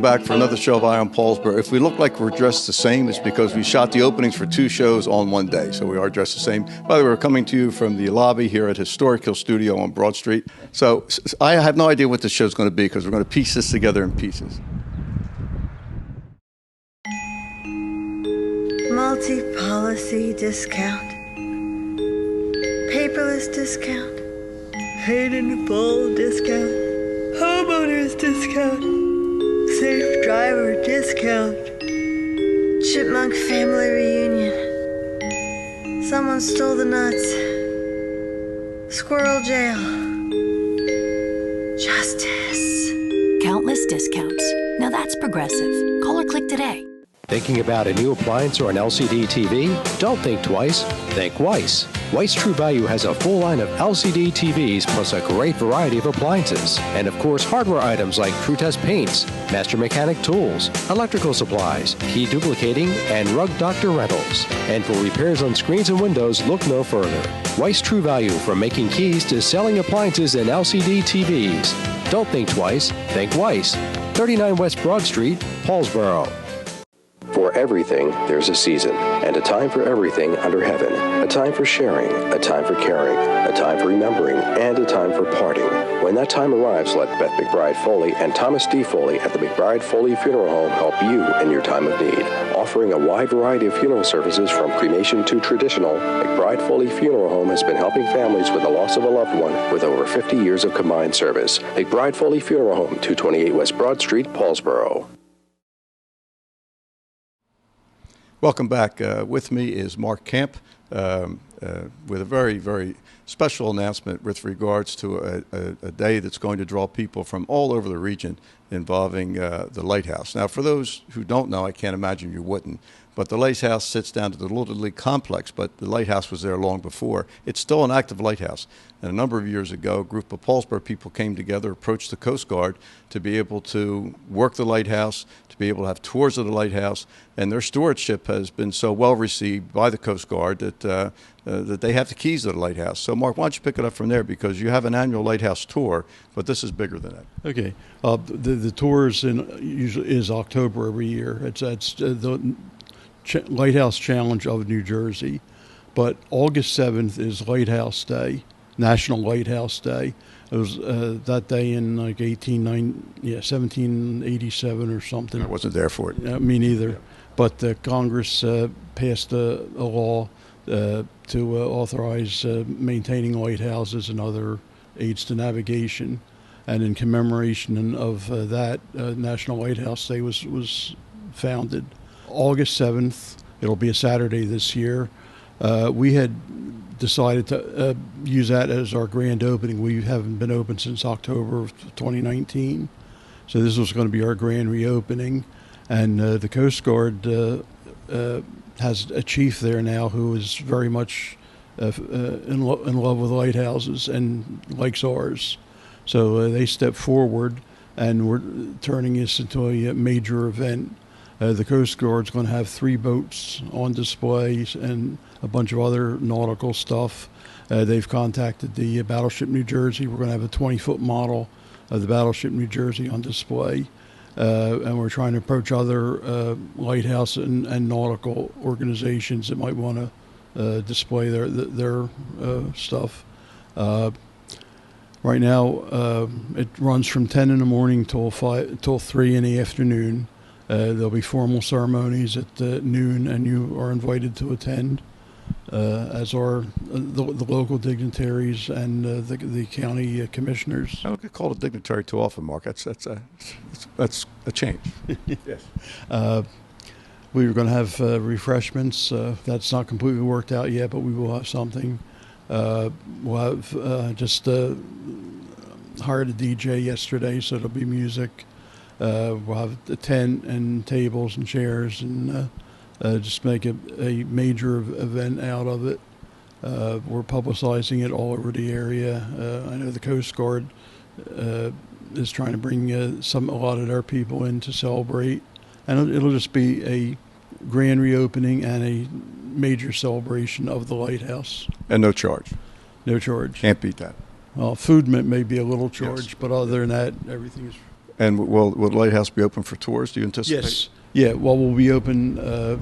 back for another show of Eye on Paulsboro. If we look like we're dressed the same, it's because we shot the openings for 2 shows on one day, so we are dressed the same. By the way, we're coming to you from the lobby here at Historic Hill Studio on Broad Street. So I have no idea what this show's going to be because we're going to piece this together in pieces. Multi-policy discount, paperless discount, paid in full discount, homeowners discount, safe driver discount, chipmunk family reunion, someone stole the nuts, squirrel jail, justice. Countless discounts. Now that's progressive. Call or click today. Thinking about a new appliance or an LCD TV? Don't think twice. Think Weiss. Weiss True Value has a full line of LCD TVs plus a great variety of appliances. And of course, hardware items like TrueTest paints, Master Mechanic tools, electrical supplies, key duplicating, and Rug Doctor rentals. And for repairs on screens and windows, look no further. Weiss True Value, from making keys to selling appliances and LCD TVs. Don't think twice. Think Weiss. 39 West Broad Street, Paulsboro. For everything, there's a season, and a time for everything under heaven. A time for sharing, a time for caring, a time for remembering, and a time for parting. When that time arrives, let Beth McBride Foley and Thomas D. Foley at the McBride Foley Funeral Home help you in your time of need. Offering a wide variety of funeral services from cremation to traditional, McBride Foley Funeral Home has been helping families with the loss of a loved one with over 50 years of combined service. McBride Foley Funeral Home, 228 West Broad Street, Paulsboro. Welcome back. With me is Mark Camp with a very, very special announcement with regards to a day that's going to draw people from all over the region involving the Lighthouse. Now, for those who don't know, I can't imagine you wouldn't, but the Lighthouse sits down to the Little League complex, but the Lighthouse was there long before. It's still an active lighthouse. And a number of years ago, a group of Paulsboro people came together, approached the Coast Guard to be able to work the lighthouse, to be able to have tours of the lighthouse, and their stewardship has been so well received by the Coast Guard that that they have the keys to the lighthouse. So, Mark, why don't you pick it up from there, because you have an annual lighthouse tour, but this is bigger than that. Okay. The tours usually is October every year. It's the Lighthouse Challenge of New Jersey, but August 7th is Lighthouse Day, National Lighthouse Day. It was that day in like 1787 or something. I wasn't there for it. Me neither. Yeah. But Congress passed a law to authorize maintaining lighthouses and other aids to navigation. And in commemoration of that, National Lighthouse Day was founded. August 7th, it'll be a Saturday this year. We had decided to use that as our grand opening. We haven't been open since October of 2019. So this was going to be our grand reopening. And the Coast Guard has a chief there now who is very much in love with lighthouses and likes ours. So they stepped forward, and we're turning this into a major event. The Coast Guard's going to have 3 boats on display and a bunch of other nautical stuff. They've contacted the Battleship New Jersey. We're going to have a 20-foot model of the Battleship New Jersey on display. And we're trying to approach other lighthouse and nautical organizations that might want to display their stuff. Right now, it runs from 10 in the morning till 3 in the afternoon. There'll be formal ceremonies at noon, and you are invited to attend, as are the local dignitaries and the county commissioners. I don't get called a dignitary too often, Mark. That's a change. Yes. We were going to have refreshments. That's not completely worked out yet, but we will have something. We'll have just hired a DJ yesterday, so there'll be music. We'll have a tent and tables and chairs, and just make a major event out of it. We're publicizing it all over the area. I know the Coast Guard is trying to bring a lot of their people in to celebrate, and it'll just be a grand reopening and a major celebration of the lighthouse. And no charge. No charge. Can't beat that. Well, food may be a little charge, yes. But other than that, everything is. And will the lighthouse be open for tours, do you anticipate? Yes. Yeah, well, we'll be open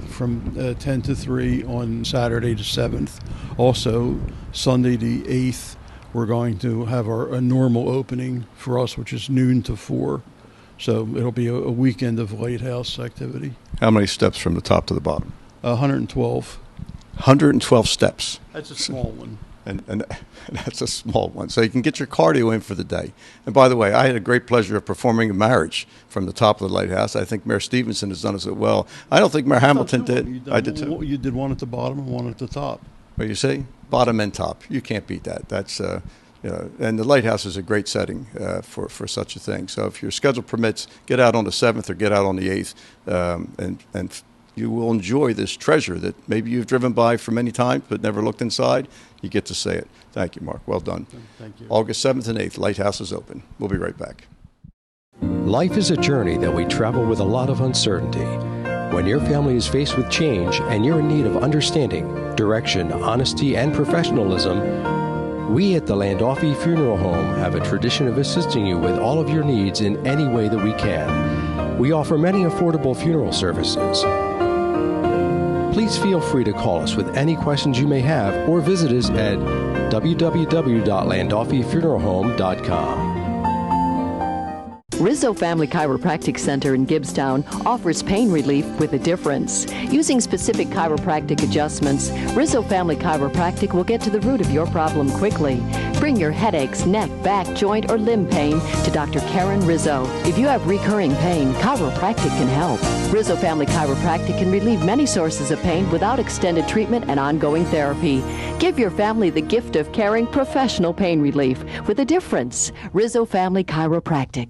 from 10 to 3 on Saturday the 7th. Also, Sunday the 8th, we're going to have a normal opening for us, which is noon to 4. So it'll be a weekend of lighthouse activity. How many steps from the top to the bottom? 112. 112 steps. That's a small one. And that's a small one. So you can get your cardio in for the day. And by the way, I had a great pleasure of performing a marriage from the top of the lighthouse. I think Mayor Stevenson has done it well. I don't think Mayor Hamilton did. I did too. You did one at the bottom and one at the top. Well, you see, bottom and top. You can't beat that. That's and the lighthouse is a great setting for such a thing. So if your schedule permits, get out on the 7th or get out on the 8th, and you will enjoy this treasure that maybe you've driven by for many times but never looked inside. You get to say it. Thank you, Mark. Well done. Thank you. August 7th and 8th, Lighthouse is open. We'll be right back. Life is a journey that we travel with a lot of uncertainty. When your family is faced with change and you're in need of understanding, direction, honesty, and professionalism, we at the Landolfi Funeral Home have a tradition of assisting you with all of your needs in any way that we can. We offer many affordable funeral services. Please feel free to call us with any questions you may have or visit us at www.landolfifuneralhome.com. Rizzo Family Chiropractic Center in Gibbstown offers pain relief with a difference. Using specific chiropractic adjustments, Rizzo Family Chiropractic will get to the root of your problem quickly. Bring your headaches, neck, back, joint, or limb pain to Dr. Karen Rizzo. If you have recurring pain, chiropractic can help. Rizzo Family Chiropractic can relieve many sources of pain without extended treatment and ongoing therapy. Give your family the gift of caring professional pain relief with a difference. Rizzo Family Chiropractic.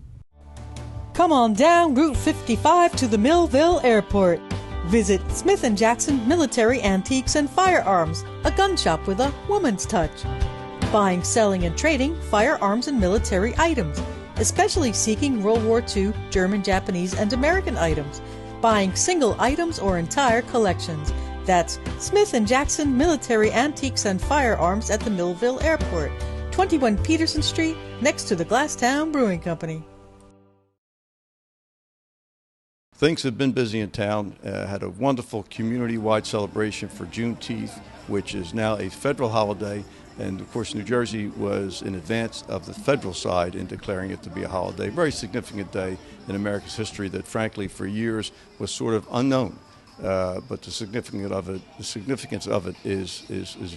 Come on down Route 55 to the Millville Airport. Visit Smith & Jackson Military Antiques and Firearms, a gun shop with a woman's touch. Buying, selling, and trading firearms and military items, especially seeking World War II, German, Japanese, and American items. Buying single items or entire collections. That's Smith & Jackson Military Antiques and Firearms at the Millville Airport, 21 Peterson Street, next to the Glasstown Brewing Company. Things have been busy in town. Had a wonderful community-wide celebration for Juneteenth, which is now a federal holiday. And of course, New Jersey was in advance of the federal side in declaring it to be a holiday. Very significant day in America's history that, frankly, for years was sort of unknown. But the significance of it is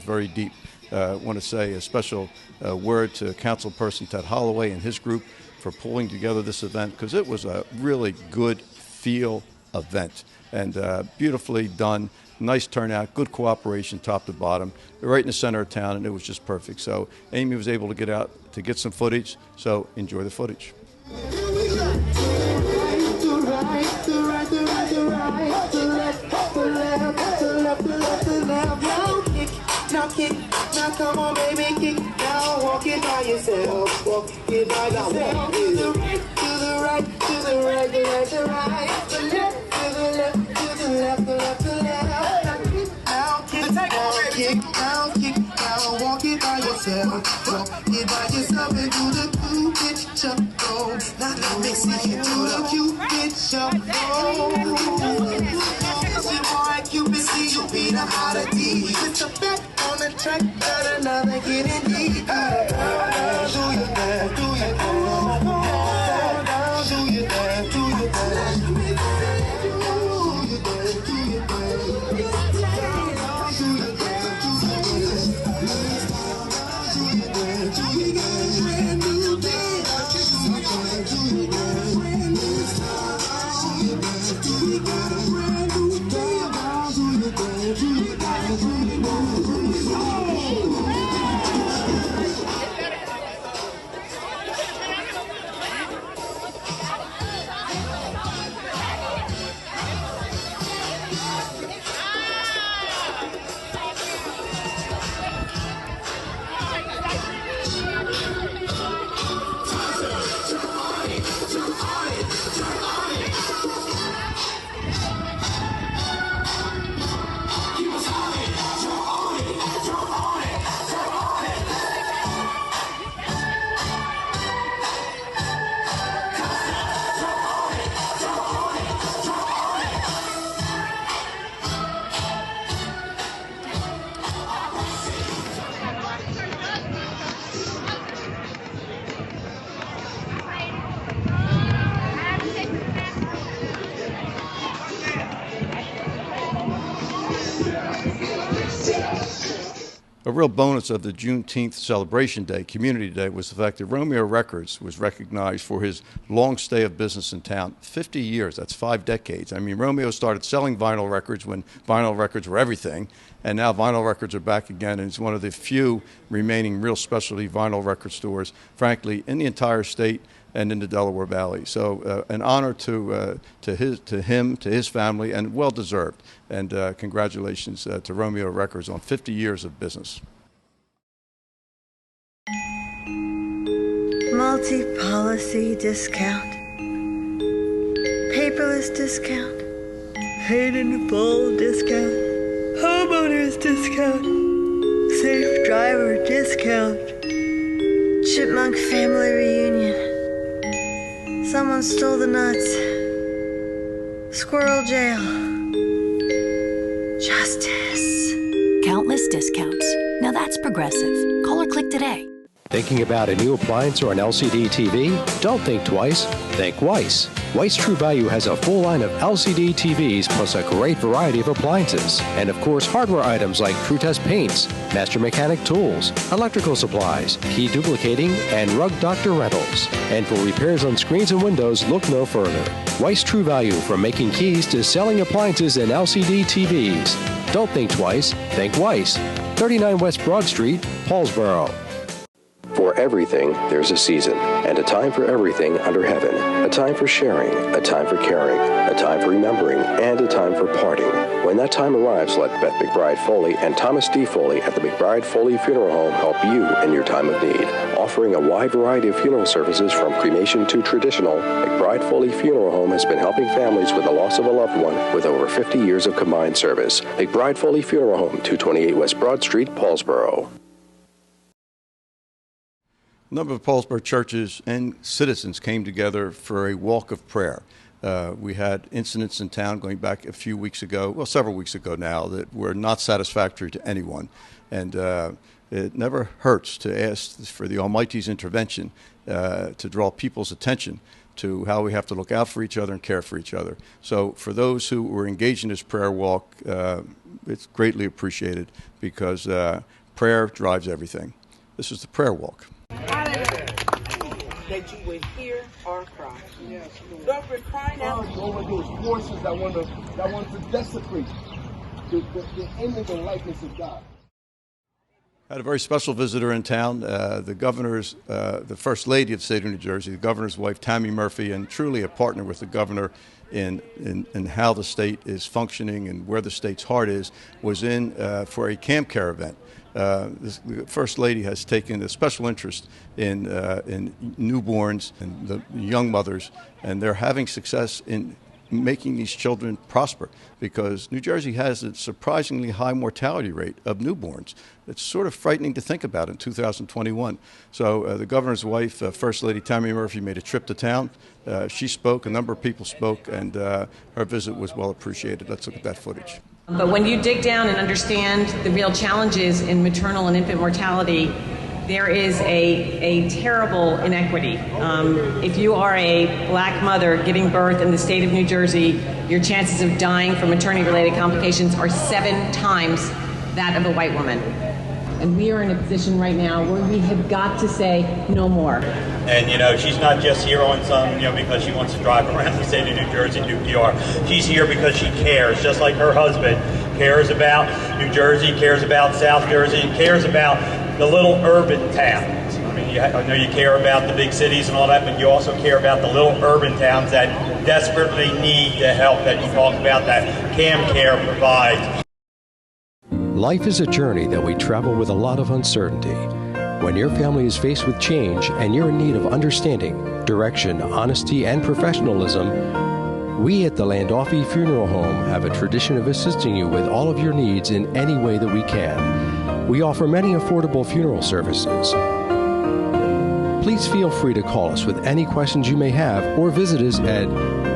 very deep. I want to say a special word to Councilperson Ted Holloway and his group for pulling together this event, because it was a really good feel event and beautifully done. Nice turnout, good cooperation top to bottom. We're right in the center of town, and it was just perfect. So Amy was able to get out to get some footage, so enjoy the footage. Now kick, now come on baby, kick. Now walk it by yourself, walk it by yourself. To the right, to the right, to the right, to the right, to the right. To the left, to the left, to the left, to the left, to the left. Now kick, now kick, now kick, now walk it by yourself, walk it by yourself and do the Cupid shuffle. Now let me see you do the Cupid shuffle. Cupid see you be the oddity. It's a bet on the track, got another getting deep. Do your dance, do your dance, do your dance, do your dance, do your dance, do your a real bonus of the Juneteenth celebration day, Community Day, was the fact that Romeo Records was recognized for his long stay of business in town. 50 years, that's 5 decades. I mean, Romeo started selling vinyl records when vinyl records were everything, and now vinyl records are back again, and it's one of the few remaining real specialty vinyl record stores, frankly, in the entire state and in the Delaware Valley. So an honor to him, to his family, and well deserved. And congratulations to Romeo Records on 50 years of business. Multi-policy discount, paperless discount, paid in full discount, homeowners discount, safe driver discount, chipmunk family reunion. Someone stole the nuts. Squirrel jail. Justice. Countless discounts. Now that's progressive. Call or click today. Thinking about a new appliance or an LCD TV? Don't think twice. Think Weiss. Weiss True Value has a full line of LCD TVs plus a great variety of appliances. And of course, hardware items like True Test paints, master mechanic tools, electrical supplies, key duplicating, and rug doctor rentals. And for repairs on screens and windows, look no further. Weiss True Value, from making keys to selling appliances and LCD TVs. Don't think twice. Think Weiss. 39 West Broad Street, Paulsboro. For everything, there's a season, and a time for everything under heaven. A time for sharing, a time for caring, a time for remembering, and a time for parting. When that time arrives, let Beth McBride Foley and Thomas D. Foley at the McBride Foley Funeral Home help you in your time of need. Offering a wide variety of funeral services from cremation to traditional, McBride Foley Funeral Home has been helping families with the loss of a loved one with over 50 years of combined service. McBride Foley Funeral Home, 228 West Broad Street, Paulsboro. A number of Paulsboro churches and citizens came together for a walk of prayer. We had incidents in town going back a few weeks ago, well, several weeks ago now, that were not satisfactory to anyone. And it never hurts to ask for the Almighty's intervention to draw people's attention to how we have to look out for each other and care for each other. So for those who were engaged in this prayer walk, it's greatly appreciated because prayer drives everything. This is the prayer walk. That you would hear our cry. Yes, Lord, we're crying out over those forces that want to desecrate the image and likeness of God. I had a very special visitor in town, the governor's, the First Lady of the state of New Jersey, the governor's wife, Tammy Murphy, and truly a partner with the governor in how the state is functioning and where the state's heart is, was in for a CamCare event. The First Lady has taken a special interest in newborns and the young mothers, and they're having success in making these children prosper because New Jersey has a surprisingly high mortality rate of newborns. It's sort of frightening to think about in 2021. So the governor's wife, First Lady Tammy Murphy, made a trip to town. She spoke, a number of people spoke, and her visit was well appreciated. Let's look at that footage. But when you dig down and understand the real challenges in maternal and infant mortality, there is a terrible inequity. If you are a black mother giving birth in the state of New Jersey, your chances of dying from maternity-related complications are 7 times that of a white woman. And we are in a position right now where we have got to say no more. And, she's not just here on some, because she wants to drive around the state of New Jersey and do PR. She's here because she cares, just like her husband cares about New Jersey, cares about South Jersey, cares about the little urban towns. I mean, I know you care about the big cities and all that, but you also care about the little urban towns that desperately need the help that you talk about that CamCare provides. Life is a journey that we travel with a lot of uncertainty. When your family is faced with change and you're in need of understanding, direction, honesty, and professionalism, we at the Landolfi Funeral Home have a tradition of assisting you with all of your needs in any way that we can. We offer many affordable funeral services. Please feel free to call us with any questions you may have or visit us at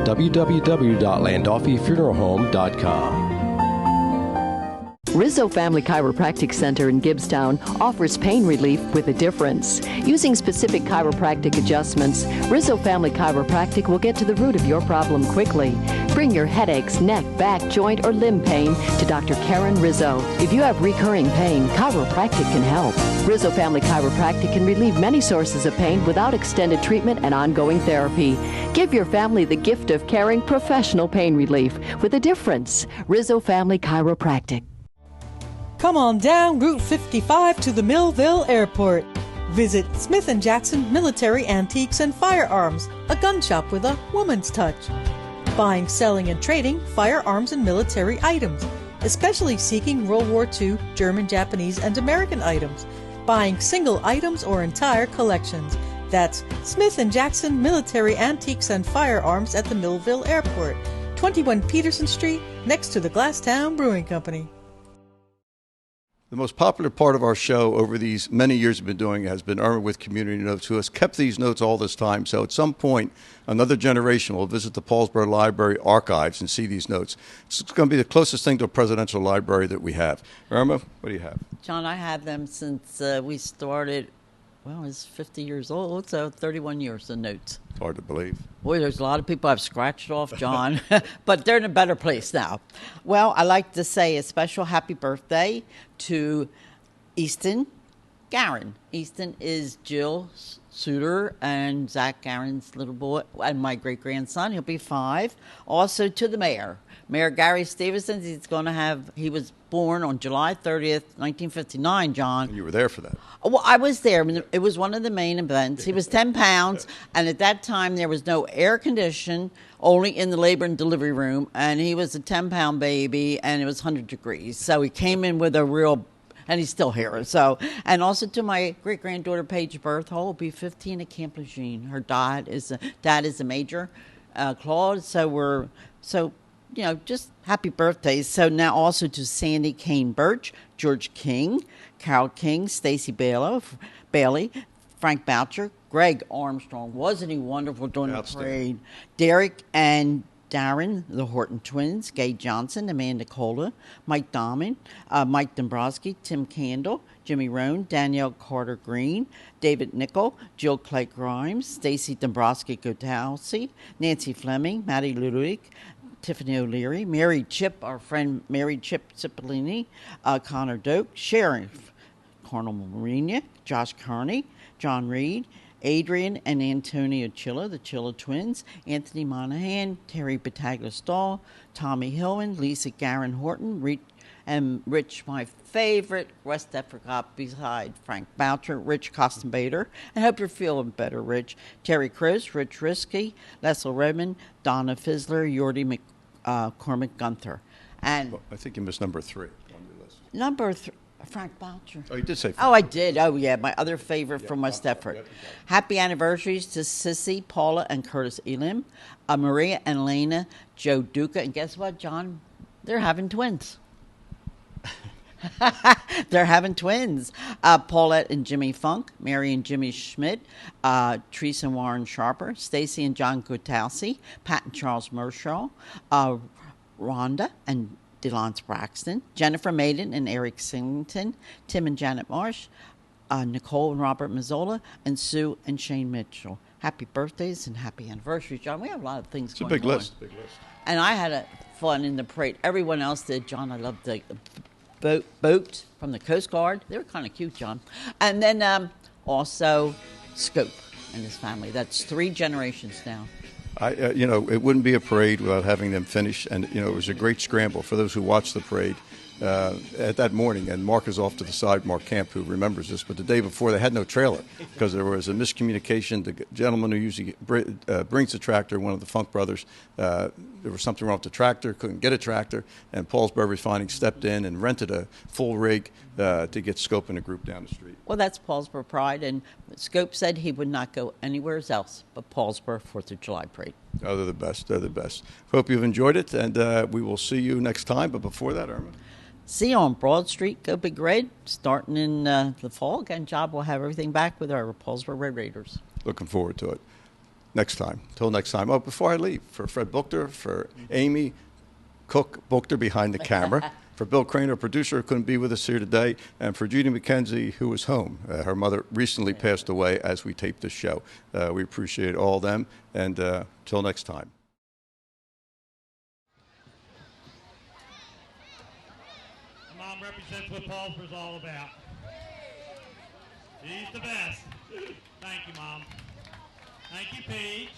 www.landolfifuneralhome.com. Rizzo Family Chiropractic Center in Gibbstown offers pain relief with a difference. Using specific chiropractic adjustments, Rizzo Family Chiropractic will get to the root of your problem quickly. Bring your headaches, neck, back, joint, or limb pain to Dr. Karen Rizzo. If you have recurring pain, chiropractic can help. Rizzo Family Chiropractic can relieve many sources of pain without extended treatment and ongoing therapy. Give your family the gift of caring professional pain relief with a difference. Rizzo Family Chiropractic. Come on down Route 55 to the Millville Airport. Visit Smith & Jackson Military Antiques and Firearms, a gun shop with a woman's touch. Buying, selling, and trading firearms and military items, especially seeking World War II, German, Japanese, and American items. Buying single items or entire collections. That's Smith & Jackson Military Antiques and Firearms at the Millville Airport, 21 Peterson Street, next to the Glasstown Brewing Company. The most popular part of our show over these many years we've been doing has been Irma with Community Notes, who has kept these notes all this time. So at some point, another generation will visit the Paulsboro Library archives and see these notes. It's going to be the closest thing to a presidential library that we have. Irma, what do you have? John, I have them since we started. Well, it's 50 years old, so 31 years of notes. It's hard to believe. Boy, there's a lot of people I've scratched off, John, but they're in a better place now. Well, I like to say a special happy birthday to Easton Garin. Easton is Jill Suter and Zach Garin's little boy, and my great-grandson. He'll be 5. Also to the mayor. Mayor Gary Stevenson, he was born on July 30th, 1959, John. And you were there for that. Well, I was there. It was one of the main events. He was 10 pounds, and at that time there was no air condition, only in the labor and delivery room, and he was a 10-pound baby, and it was 100 degrees. So he came in with a real, and he's still here. So, and also to my great-granddaughter Paige Berthol, will be 15 at Camp Lejeune. Her dad is a major, Claude. So just happy birthdays. So now also to Sandy Kane Birch, George King, Carol King, Stacy Bailey, Frank Boucher, Greg Armstrong. Wasn't he wonderful during the parade? Derek and Darren, the Horton twins, Gay Johnson, Amanda Cola, Mike Dahman, Mike Dombrowski, Tim Candle, Jimmy Rohn, Danielle Carter Green, David Nickel, Jill Clay Grimes, Stacy Dombrowski Gotowski, Nancy Fleming, Maddie Ludwig, Tiffany O'Leary, Mary Chip, our friend Mary Chip Cipollini, Connor Doak, Sheriff Cornel Marina, Josh Carney, John Reed, Adrian and Antonio Chilla, the Chilla twins, Anthony Monahan, Terry Battaglia-Stahl, Tommy Hillman, Lisa Garin Horton, Rich, my favorite West Africa beside Frank Boucher, Rich Costenbader. I hope you're feeling better, Rich. Terry Croce, Rich Risky, Leslie Redmond, Donna Fizzler, Yordi McCormick Gunther. And I think you missed number 3 on your list. Number 3. Frank Boucher. Oh, you did say Frank. Oh, I did. Oh, yeah, my other favorite from West Effort. Happy anniversaries to Sissy, Paula, and Curtis Elim, Maria and Elena, Joe Duca. And guess what, John? They're having twins. They're having twins. Paulette and Jimmy Funk, Mary and Jimmy Schmidt, Teresa and Warren Sharper, Stacy and John Gutowski, Pat and Charles Mershaw, Rhonda and DeLance Braxton, Jennifer Maiden and Eric Singleton, Tim and Janet Marsh, Nicole and Robert Mazzola, and Sue and Shane Mitchell. Happy birthdays and happy anniversaries, John. We have a lot of things going on. It's a big list. And I had fun in the parade. Everyone else did, John. I loved the boat from the Coast Guard. They were kind of cute, John. And then also Scope and his family. That's 3 generations now. It wouldn't be a parade without having them finish. And, it was a great scramble for those who watched the parade at that morning. And Mark is off to the side, Mark Camp, who remembers this. But the day before, they had no trailer because there was a miscommunication. The gentleman who usually brings the tractor, one of the Funk brothers, there was something wrong with the tractor, couldn't get a tractor. And Paulsboro Refining stepped in and rented a full rig to get Scope and a group down the street. Well, that's Paulsboro pride, and Scope said he would not go anywhere else but Paulsboro 4th of July parade. Oh, they're the best. They're the best. Hope you've enjoyed it, and we will see you next time. But before that, Irma. See you on Broad Street, Go Big Red, starting in the fall. Again, Job will have everything back with our Paulsboro Red Raiders. Looking forward to it. Next time. Till next time. Oh, before I leave, for Fred Buchter, for Amy Cook Buchter behind the camera, For Bill Crane, our producer, who couldn't be with us here today, and for Judy McKenzie, who is home. Her mother recently passed away as we taped this show. We appreciate all of them, and till next time. Mom represents what Paulsboro's all about. She's the best. Thank you, Mom. Thank you, Paige.